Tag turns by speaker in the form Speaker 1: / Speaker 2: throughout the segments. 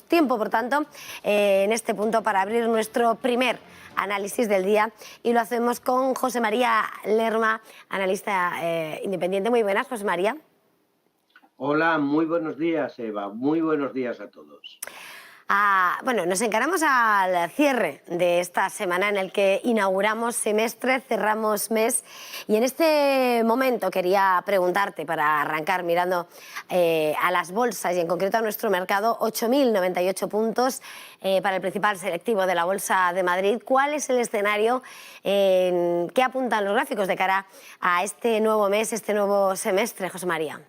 Speaker 1: Tiempo, por tanto, en este punto para abrir nuestro primer análisis del día y lo hacemos con José María Lerma, analista independiente. Muy buenas, José María.
Speaker 2: Hola, muy buenos días, Eva. Muy buenos días a todos.
Speaker 1: Bueno, nos encaramos al cierre de esta semana en el que inauguramos semestre, cerramos mes y en este momento quería preguntarte, para arrancar mirando a las bolsas y en concreto a nuestro mercado, 8.098 puntos para el principal selectivo de la Bolsa de Madrid. ¿Cuál es el escenario que apuntan los gráficos de cara a este nuevo mes, este nuevo semestre, José María?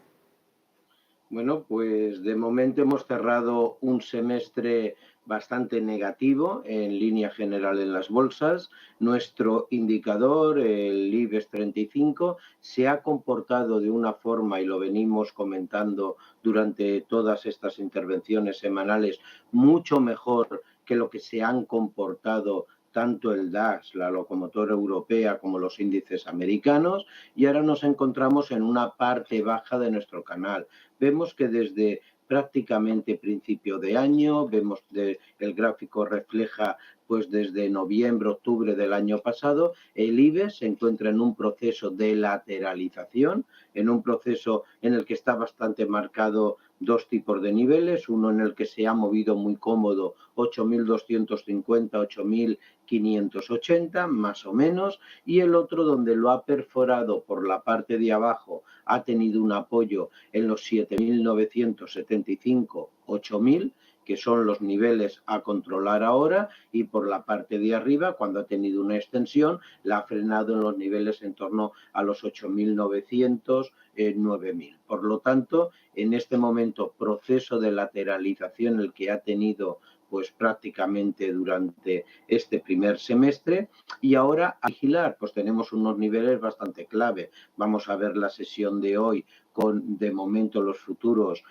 Speaker 2: Bueno, pues de momento hemos cerrado un semestre bastante negativo en línea general en las bolsas. Nuestro indicador, el IBEX 35, se ha comportado de una forma, y lo venimos comentando durante todas estas intervenciones semanales, mucho mejor que lo que se han comportado tanto el DAX, la locomotora europea, como los índices americanos, y ahora nos encontramos en una parte baja de nuestro canal. Vemos que desde prácticamente principio de año, vemos el gráfico refleja pues desde noviembre, octubre del año pasado, el IBEX se encuentra en un proceso de lateralización, en un proceso en el que está bastante marcado dos tipos de niveles, uno en el que se ha movido muy cómodo 8.250, 8.580 más o menos, y el otro donde lo ha perforado por la parte de abajo, ha tenido un apoyo en los 7.975, 8.000, que son los niveles a controlar ahora, y por la parte de arriba, cuando ha tenido una extensión, la ha frenado en los niveles en torno a los 8.900, 9.000. Por lo tanto, en este momento, proceso de lateralización el que ha tenido pues prácticamente durante este primer semestre, y ahora a vigilar, pues tenemos unos niveles bastante clave. Vamos a ver la sesión de hoy con, de momento, los futuros,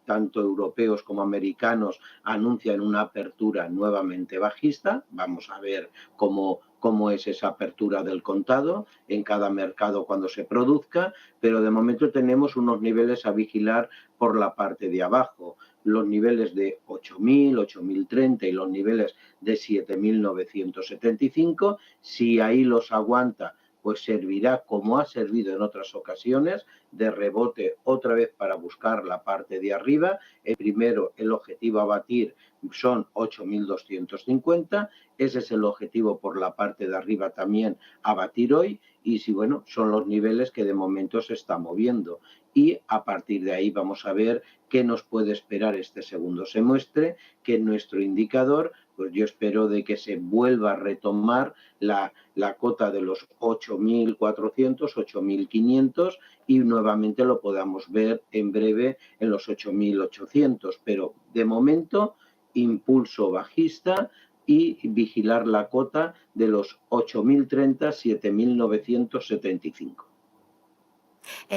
Speaker 2: tanto europeos como americanos, anuncian una apertura nuevamente bajista. Vamos a ver cómo es esa apertura del contado en cada mercado cuando se produzca, pero de momento tenemos unos niveles a vigilar por la parte de abajo. Los niveles de 8.000, 8.030 y los niveles de 7.975, si ahí los aguanta, pues servirá, como ha servido en otras ocasiones, de rebote otra vez para buscar la parte de arriba. Primero, el objetivo a batir son 8.250, ese es el objetivo por la parte de arriba también a batir hoy, y si bueno, son los niveles que de momento se está moviendo. Y a partir de ahí vamos a ver qué nos puede esperar este segundo semestre, que nuestro indicador, pues yo espero de que se vuelva a retomar la cota de los 8.400, 8.500 y nuevamente lo podamos ver en breve en los 8.800. Pero de momento, impulso bajista y vigilar la cota de los 8.030, 7.975.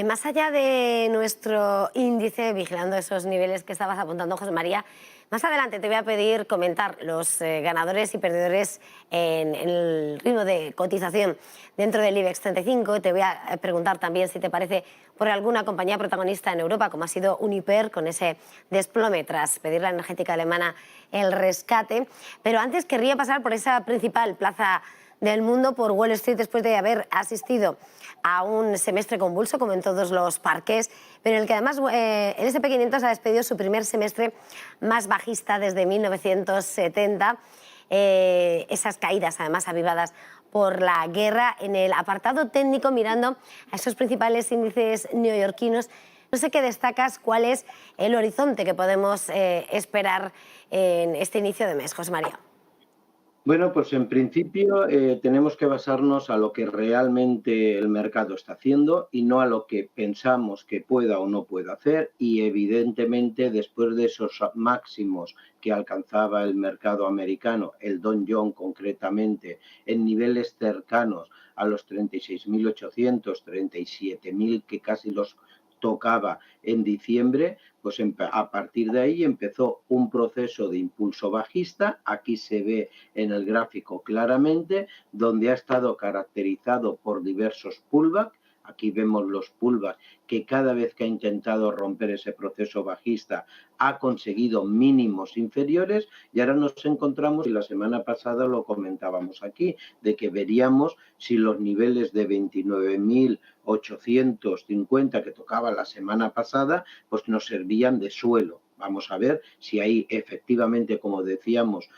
Speaker 1: Más allá de nuestro índice, vigilando esos niveles que estabas apuntando, José María, más adelante te voy a pedir comentar los ganadores y perdedores en el ritmo de cotización dentro del IBEX 35. Te voy a preguntar también si te parece por alguna compañía protagonista en Europa, como ha sido Uniper, con ese desplome tras pedir la energética alemana el rescate. Pero antes querría pasar por esa principal plaza del mundo, por Wall Street, después de haber asistido a un semestre convulso, como en todos los parques, pero en el que además el S&P 500 ha despedido su primer semestre más bajista desde 1970. Esas caídas, además, avivadas por la guerra. En el apartado técnico, mirando a esos principales índices neoyorquinos, no sé qué destacas, cuál es el horizonte que podemos esperar en este inicio de mes, José María.
Speaker 2: Bueno, pues en principio tenemos que basarnos a lo que realmente el mercado está haciendo y no a lo que pensamos que pueda o no pueda hacer, y evidentemente después de esos máximos que alcanzaba el mercado americano, el Dow Jones concretamente, en niveles cercanos a los 36.800, 37.000 que casi los tocaba en diciembre, pues a partir de ahí empezó un proceso de impulso bajista. Aquí se ve en el gráfico claramente, donde ha estado caracterizado por diversos pullback. Aquí vemos los pullbacks que cada vez que ha intentado romper ese proceso bajista ha conseguido mínimos inferiores, y ahora nos encontramos, y la semana pasada lo comentábamos aquí, de que veríamos si los niveles de 29.850 que tocaba la semana pasada pues nos servían de suelo. Vamos a ver si ahí efectivamente, como decíamos,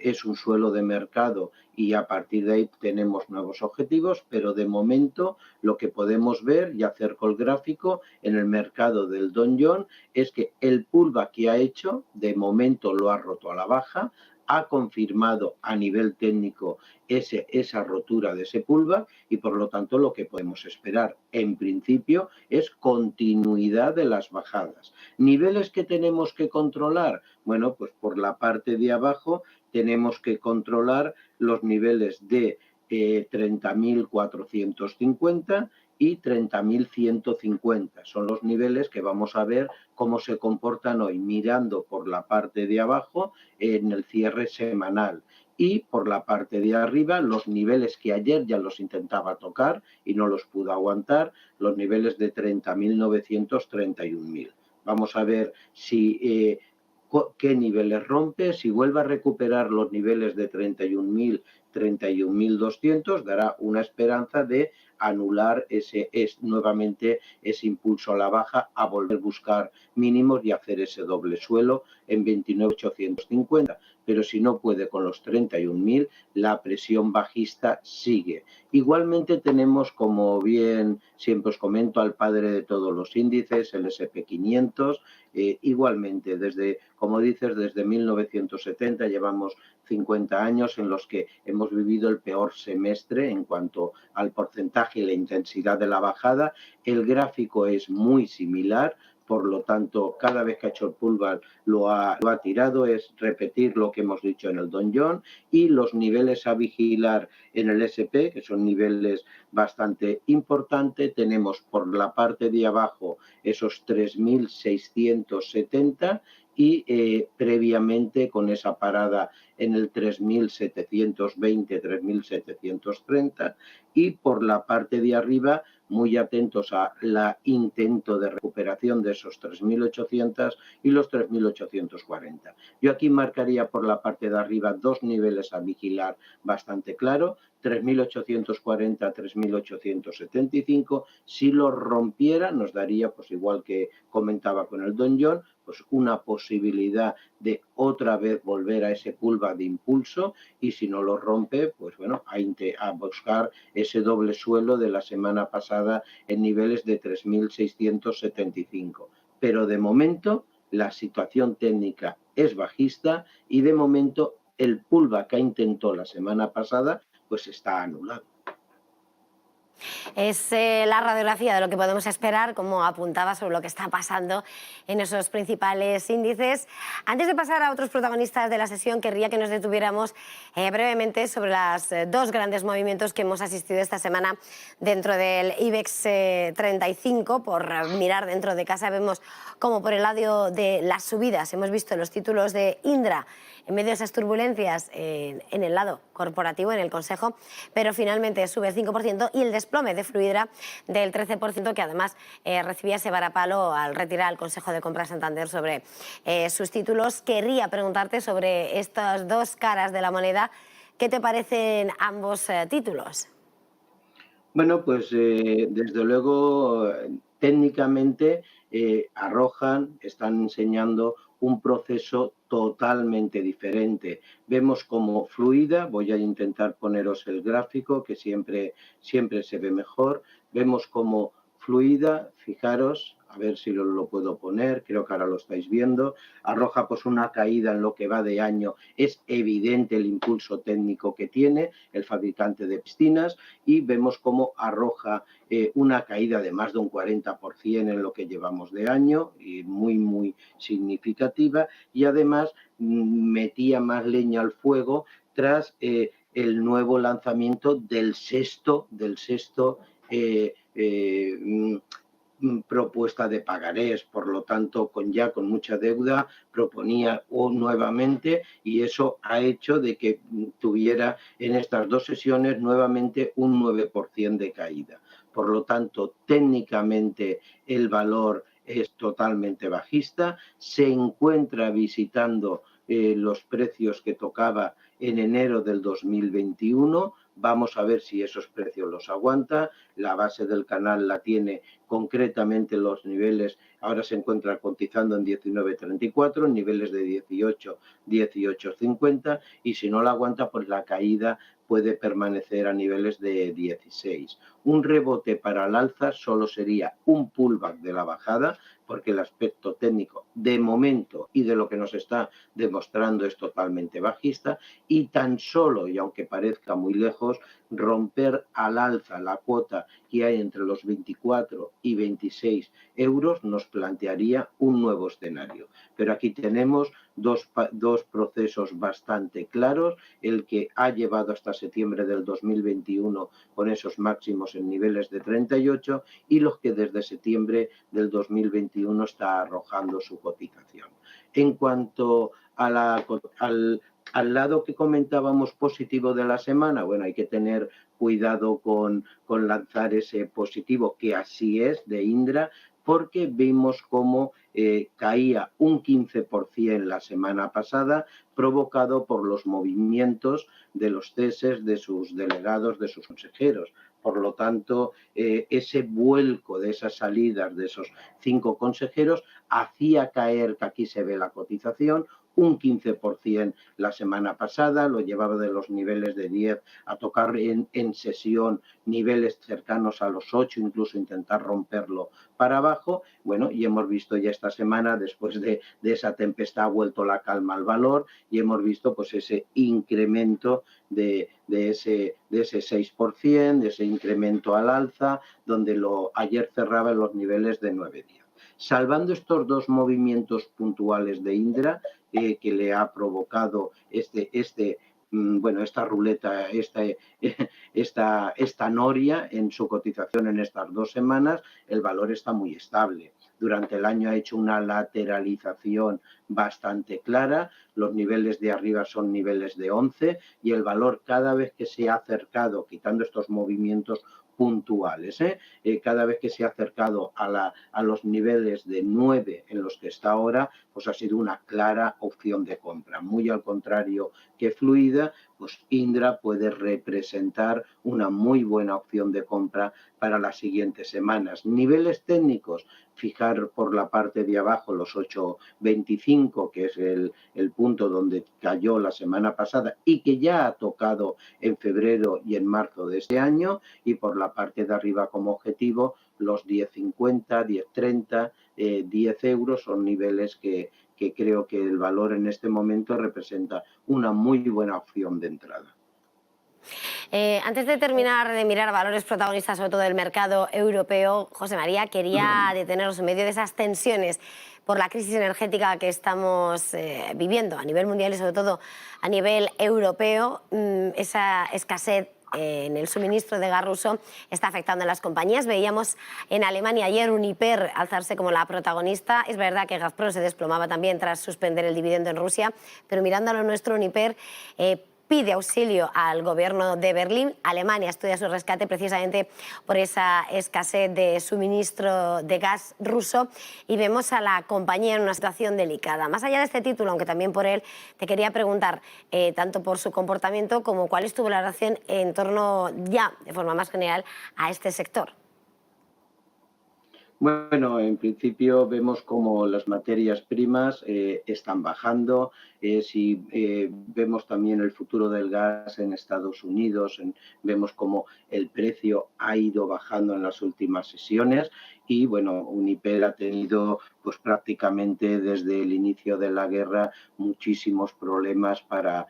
Speaker 2: es un suelo de mercado y a partir de ahí tenemos nuevos objetivos, pero de momento lo que podemos ver, y acerco el gráfico, en el mercado del Dow Jones es que el pullback que ha hecho, de momento lo ha roto a la baja, ha confirmado a nivel técnico esa rotura de ese pullback y por lo tanto lo que podemos esperar en principio es continuidad de las bajadas. ¿Niveles que tenemos que controlar? Bueno, pues por la parte de abajo tenemos que controlar los niveles de 30.450 y 30.150. Son los niveles que vamos a ver cómo se comportan hoy, mirando por la parte de abajo en el cierre semanal. Y por la parte de arriba, los niveles que ayer ya los intentaba tocar y no los pudo aguantar, los niveles de 30.900, 31.000. Vamos a ver si qué niveles rompe, si vuelve a recuperar los niveles de 31.000, 31.200, dará una esperanza de anular nuevamente ese impulso a la baja, a volver a buscar mínimos y hacer ese doble suelo en 29.850. Pero si no puede con los 31.000, la presión bajista sigue. Igualmente tenemos, como bien siempre os comento, al padre de todos los índices, el S&P 500, igualmente, como dices, desde 1970 llevamos 50 años en los que hemos vivido el peor semestre en cuanto al porcentaje y la intensidad de la bajada. El gráfico es muy similar, por lo tanto, cada vez que ha hecho el pullback lo ha tirado, es repetir lo que hemos dicho en el Dow Jones, y los niveles a vigilar en el S&P, que son niveles bastante importantes. Tenemos por la parte de abajo esos 3.670 y previamente con esa parada en el 3.720, 3.730, y por la parte de arriba muy atentos a la intento de recuperación de esos 3.800 y los 3.840. Yo aquí marcaría por la parte de arriba dos niveles a vigilar bastante claro, 3.840, 3.875. Si lo rompiera nos daría, pues igual que comentaba con el Dow Jones, pues una posibilidad de otra vez volver a ese pullback de impulso, y si no lo rompe, pues bueno, a buscar ese doble suelo de la semana pasada en niveles de 3.675. Pero de momento la situación técnica es bajista y de momento el pullback que intentó la semana pasada pues está anulado.
Speaker 1: Es la radiografía de lo que podemos esperar, como apuntaba, sobre lo que está pasando en esos principales índices. Antes de pasar a otros protagonistas de la sesión, querría que nos detuviéramos brevemente sobre los dos grandes movimientos que hemos asistido esta semana dentro del IBEX 35. Por mirar dentro de casa vemos como por el lado de las subidas hemos visto los títulos de Indra en medio de esas turbulencias en el lado corporativo, en el Consejo, pero finalmente sube el 5%, y el desplome de Fluidra del 13%, que además recibía ese varapalo al retirar el Consejo de Compra Santander sobre sus títulos. Querría preguntarte sobre estas dos caras de la moneda. ¿Qué te parecen ambos títulos?
Speaker 2: Bueno, pues desde luego técnicamente están enseñando un proceso totalmente diferente. Vemos como Fluidra, voy a intentar poneros el gráfico que siempre se ve mejor. Vemos como Fluidra, fijaros, a ver si lo puedo poner, creo que ahora lo estáis viendo, arroja pues una caída en lo que va de año. Es evidente el impulso técnico que tiene el fabricante de piscinas, y vemos cómo arroja una caída de más de un 40% en lo que llevamos de año, y muy significativa, y además metía más leña al fuego tras el nuevo lanzamiento del sexto propuesta de pagarés. Por lo tanto, con mucha deuda, proponía nuevamente, y eso ha hecho de que tuviera en estas dos sesiones nuevamente un 9% de caída. por lo tanto, técnicamente el valor es totalmente bajista, se encuentra visitando los precios que tocaba en enero del 2021. Vamos a ver si esos precios los aguanta. La base del canal la tiene concretamente los niveles, ahora se encuentra cotizando en 19.34, niveles de 18, 18.50, y si no la aguanta, pues la caída puede permanecer a niveles de 16. Un rebote para el alza solo sería un pullback de la bajada, porque el aspecto técnico de momento y de lo que nos está demostrando es totalmente bajista, y tan solo, y aunque parezca muy lejos, romper al alza la cuota que hay entre los 24 y 26 euros nos plantearía un nuevo escenario. Pero aquí tenemos dos procesos bastante claros: el que ha llevado hasta septiembre del 2021 con esos máximos en niveles de 38 y los que desde septiembre del 2021 está arrojando su cotización. En cuanto a al lado que comentábamos positivo de la semana, bueno, hay que tener cuidado con lanzar ese positivo, que así es, de Indra, porque vimos cómo caía un 15% la semana pasada, provocado por los movimientos de los ceses de sus delegados, de sus consejeros. Por lo tanto, ese vuelco de esas salidas de esos 5 consejeros hacía caer, que aquí se ve la cotización, un 15% la semana pasada, lo llevaba de los niveles de 10 a tocar en sesión niveles cercanos a los 8, incluso intentar romperlo para abajo. Bueno, y hemos visto ya esta semana, después de esa tempestad, ha vuelto la calma al valor y hemos visto pues ese incremento de ese 6%, de ese incremento al alza, donde ayer cerraba en los niveles de 9,10. Salvando estos dos movimientos puntuales de Indra, que le ha provocado esta ruleta, esta noria en su cotización en estas 2 semanas, el valor está muy estable. Durante el año ha hecho una lateralización bastante clara, los niveles de arriba son niveles de 11 y el valor, cada vez que se ha acercado, quitando estos movimientos puntuales, cada vez que se ha acercado a los niveles de 9 en los que está ahora, pues ha sido una clara opción de compra. Muy al contrario que Fluida, pues Indra puede representar una muy buena opción de compra para las siguientes semanas. Niveles técnicos: fijar por la parte de abajo los 8,25, que es el punto donde cayó la semana pasada y que ya ha tocado en febrero y en marzo de este año, y por la parte de arriba como objetivo los 10,50, 10,30, 10 euros son niveles que creo que el valor en este momento representa una muy buena opción de entrada.
Speaker 1: Antes de terminar de mirar valores protagonistas, sobre todo del mercado europeo, José María, quería detenernos en medio de esas tensiones por la crisis energética que estamos viviendo a nivel mundial y sobre todo a nivel europeo. Esa escasez en el suministro de gas ruso está afectando a las compañías. Veíamos en Alemania ayer Uniper alzarse como la protagonista. Es verdad que Gazprom se desplomaba también tras suspender el dividendo en Rusia, pero mirando a lo nuestro, Uniper pide auxilio al gobierno de Berlín. Alemania estudia su rescate precisamente por esa escasez de suministro de gas ruso y vemos a la compañía en una situación delicada. Más allá de este título, aunque también por él, te quería preguntar tanto por su comportamiento como cuál estuvo la relación en torno ya, de forma más general, a este sector.
Speaker 2: Bueno, en principio vemos como las materias primas están bajando. Si vemos también el futuro del gas en Estados Unidos, vemos como el precio ha ido bajando en las últimas sesiones. Y bueno, Uniper ha tenido pues prácticamente desde el inicio de la guerra muchísimos problemas para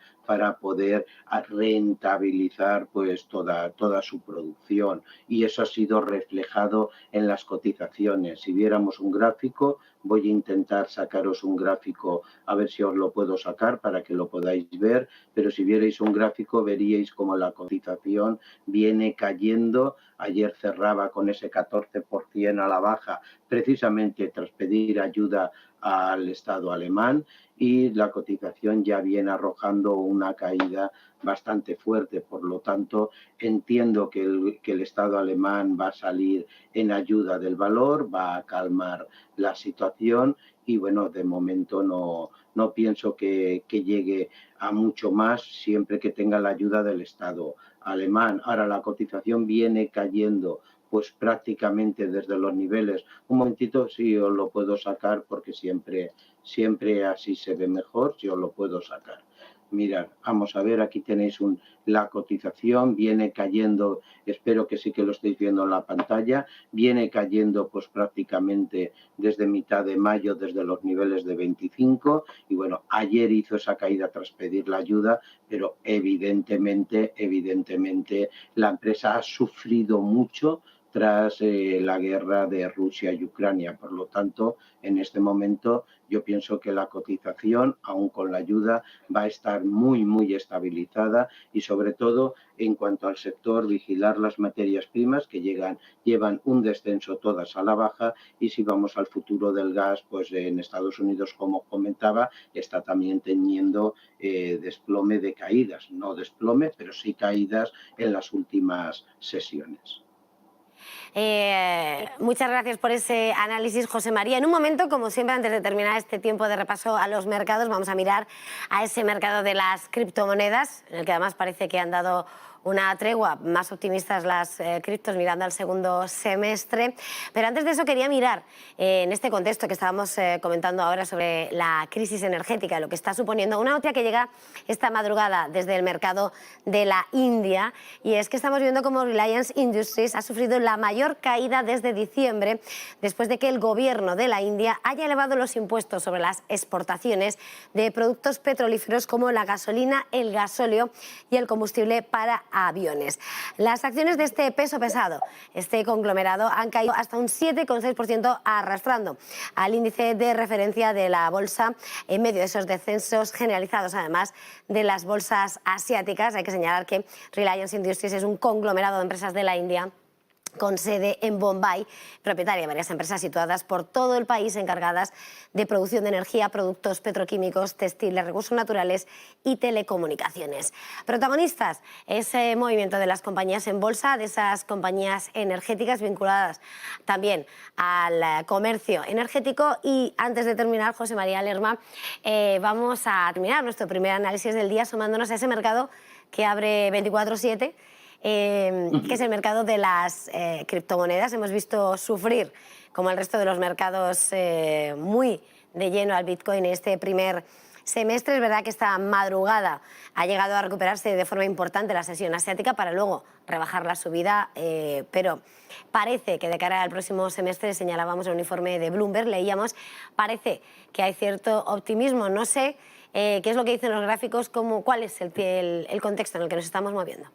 Speaker 2: poder rentabilizar pues toda su producción, y eso ha sido reflejado en las cotizaciones. Si viéramos un gráfico, voy a intentar sacaros un gráfico, a ver si os lo puedo sacar para que lo podáis ver, pero si vierais un gráfico veríais como la cotización viene cayendo. Ayer cerraba con ese 14% a la baja, precisamente tras pedir ayuda al Estado alemán, y la cotización ya viene arrojando una caída bastante fuerte. Por lo tanto, entiendo que el Estado alemán va a salir en ayuda del valor, va a calmar la situación y bueno, de momento no pienso que llegue a mucho más siempre que tenga la ayuda del Estado alemán. Ahora la cotización viene cayendo pues prácticamente desde los niveles. Un momentito, si os lo puedo sacar porque siempre así se ve mejor, si os lo puedo sacar. Mirad, vamos a ver, aquí tenéis la cotización, viene cayendo, espero que sí que lo estéis viendo en la pantalla, viene cayendo pues prácticamente desde mitad de mayo, desde los niveles de 25, y bueno, ayer hizo esa caída tras pedir la ayuda, pero evidentemente la empresa ha sufrido mucho tras la guerra de Rusia y Ucrania. Por lo tanto, en este momento yo pienso que la cotización, aún con la ayuda, va a estar muy estabilizada y sobre todo en cuanto al sector, vigilar las materias primas que llevan un descenso todas a la baja y si vamos al futuro del gas, pues en Estados Unidos, como comentaba, está también teniendo desplome de caídas, no desplome, pero sí caídas en las últimas sesiones.
Speaker 1: Muchas gracias por ese análisis, José María. En un momento, como siempre, antes de terminar este tiempo de repaso a los mercados, vamos a mirar a ese mercado de las criptomonedas, en el que además parece que han dado una tregua, más optimistas las criptos mirando al segundo semestre. Pero antes de eso quería mirar en este contexto que estábamos comentando ahora sobre la crisis energética, lo que está suponiendo una noticia que llega esta madrugada desde el mercado de la India, y es que estamos viendo cómo Reliance Industries ha sufrido la mayor caída desde diciembre, después de que el gobierno de la India haya elevado los impuestos sobre las exportaciones de productos petrolíferos como la gasolina, el gasóleo y el combustible para aviones. Las acciones de este peso pesado, este conglomerado, han caído hasta un 7,6%, arrastrando al índice de referencia de la bolsa en medio de esos descensos generalizados, además de las bolsas asiáticas. Hay que señalar que Reliance Industries es un conglomerado de empresas de la India con sede en Bombay, propietaria de varias empresas situadas por todo el país encargadas de producción de energía, productos petroquímicos, textiles, recursos naturales y telecomunicaciones. Protagonistas, ese movimiento de las compañías en bolsa, de esas compañías energéticas vinculadas también al comercio energético. Y antes de terminar, José María Lerma, vamos a terminar nuestro primer análisis del día sumándonos a ese mercado que abre 24/7, que es el mercado de las criptomonedas. Hemos visto sufrir, como el resto de los mercados, muy de lleno al Bitcoin en este primer semestre. Es verdad que esta madrugada ha llegado a recuperarse de forma importante la sesión asiática para luego rebajar la subida, pero parece que de cara al próximo semestre, señalábamos en un informe de Bloomberg, leíamos, parece que hay cierto optimismo. No sé qué es lo que dicen los gráficos, cuál es el contexto en el que nos estamos moviendo.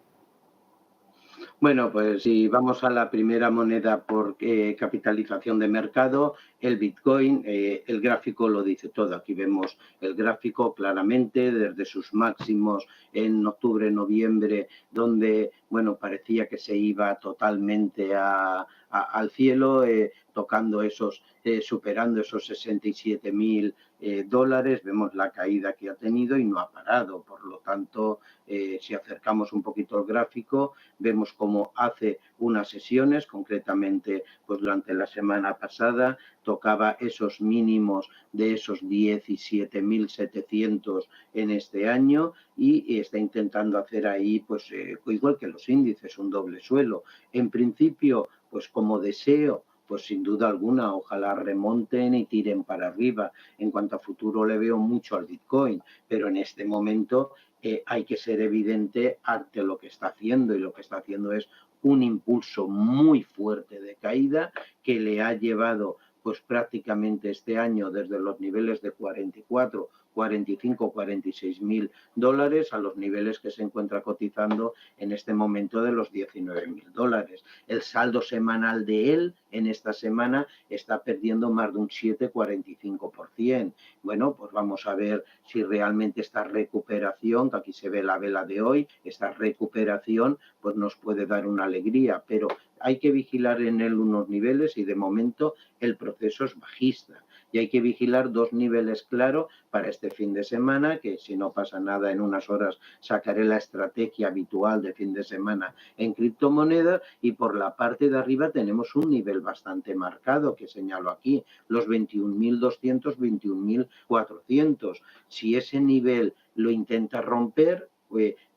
Speaker 2: Bueno, pues si vamos a la primera moneda por capitalización de mercado, el Bitcoin, el gráfico lo dice todo. Aquí vemos el gráfico claramente desde sus máximos en octubre, noviembre, donde bueno, parecía que se iba totalmente al cielo, tocando superando esos 67.000 dólares. Vemos la caída que ha tenido y no ha parado. Por lo tanto, si acercamos un poquito el gráfico, vemos cómo hace unas sesiones, concretamente pues durante la semana pasada, tocaba esos mínimos de esos 17.700 en este año y está intentando hacer ahí, pues igual que los índices, un doble suelo. En principio, pues como deseo, pues sin duda alguna, ojalá remonten y tiren para arriba. En cuanto a futuro le veo mucho al Bitcoin, pero en este momento hay que ser evidente ante lo que está haciendo, y lo que está haciendo es un impulso muy fuerte de caída que le ha llevado pues prácticamente este año desde los niveles de 44, 45, 46.000 dólares a los niveles que se encuentra cotizando en este momento de los 19.000 dólares. El saldo semanal de él en esta semana está perdiendo más de un 7,45%. Bueno, pues vamos a ver si realmente esta recuperación, que aquí se ve la vela de hoy, esta recuperación pues nos puede dar una alegría, pero hay que vigilar en él unos niveles y de momento el proceso es bajista. y hay que vigilar dos niveles claros para este fin de semana, que si no pasa nada en unas horas sacaré la estrategia habitual de fin de semana en criptomonedas, y por la parte de arriba tenemos un nivel bastante marcado que señalo aquí, los 21.200, 21.400. Si ese nivel lo intenta romper,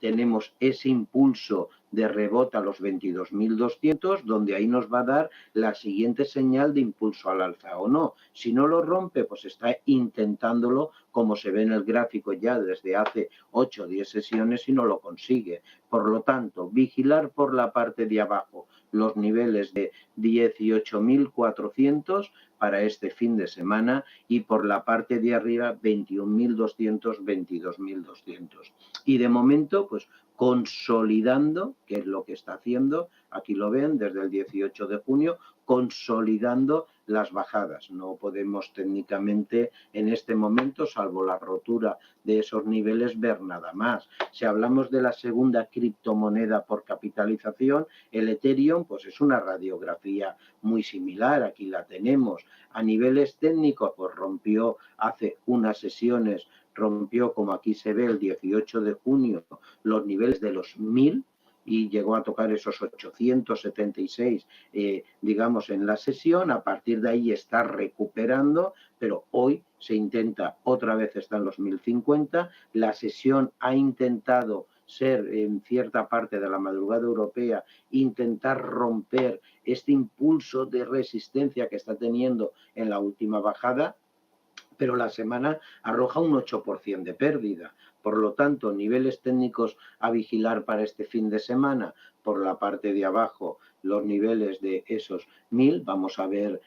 Speaker 2: tenemos ese impulso de rebote a los 22.200, donde ahí nos va a dar la siguiente señal de impulso al alza o no. Si no lo rompe, pues está intentándolo, como se ve en el gráfico ya desde hace 8 o 10 sesiones, y no lo consigue. Por lo tanto, vigilar por la parte de abajo los niveles de 18.400 para este fin de semana, y por la parte de arriba 21.200, 22.200. Y de momento, pues consolidando, que es lo que está haciendo, aquí lo ven, desde el 18 de junio, consolidando las bajadas. No podemos técnicamente en este momento, salvo la rotura de esos niveles, ver nada más. Si hablamos de la segunda criptomoneda por capitalización, el Ethereum, pues es una radiografía muy similar, aquí la tenemos. A niveles técnicos, pues rompió hace unas sesiones, rompió, como aquí se ve, el 18 de junio, los niveles de los 1.000, y llegó a tocar esos 876, digamos, en la sesión. A partir de ahí está recuperando, pero hoy se intenta, otra vez está en los 1.050. La sesión ha intentado ser, en cierta parte de la madrugada europea, intentar romper este impulso de resistencia que está teniendo en la última bajada, pero la semana arroja un 8% de pérdida. Por lo tanto, niveles técnicos a vigilar para este fin de semana, por la parte de abajo, los niveles de esos 1.000, vamos a ver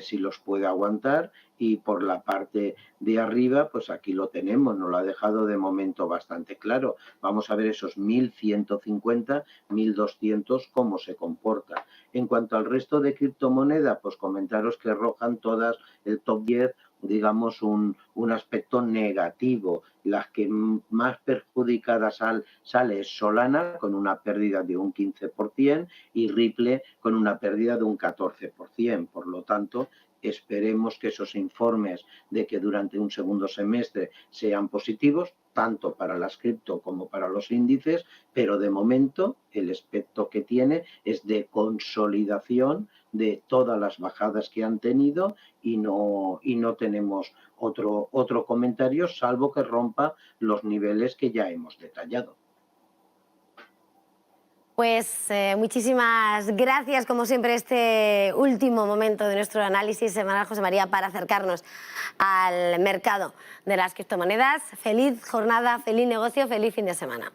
Speaker 2: si los puede aguantar, y por la parte de arriba, pues aquí lo tenemos, nos lo ha dejado de momento bastante claro. Vamos a ver esos 1.150, 1.200, cómo se comporta. En cuanto al resto de criptomonedas, pues comentaros que arrojan todas el top 10, digamos, un aspecto negativo. Las que más perjudicadas sale es Solana, con una pérdida de un 15%, y Ripple con una pérdida de un 14%. Por lo tanto, esperemos que esos informes de que durante un segundo semestre sean positivos, tanto para las cripto como para los índices, pero de momento el aspecto que tiene es de consolidación de todas las bajadas que han tenido, y no tenemos otro comentario, salvo que rompa los niveles que ya hemos detallado.
Speaker 1: Pues muchísimas gracias, como siempre, este último momento de nuestro análisis semanal, José María, para acercarnos al mercado de las criptomonedas. Feliz jornada, feliz negocio, feliz fin de semana.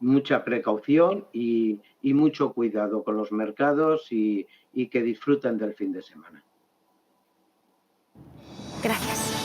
Speaker 2: Mucha precaución y mucho cuidado con los mercados, y que disfruten del fin de semana.
Speaker 1: Gracias.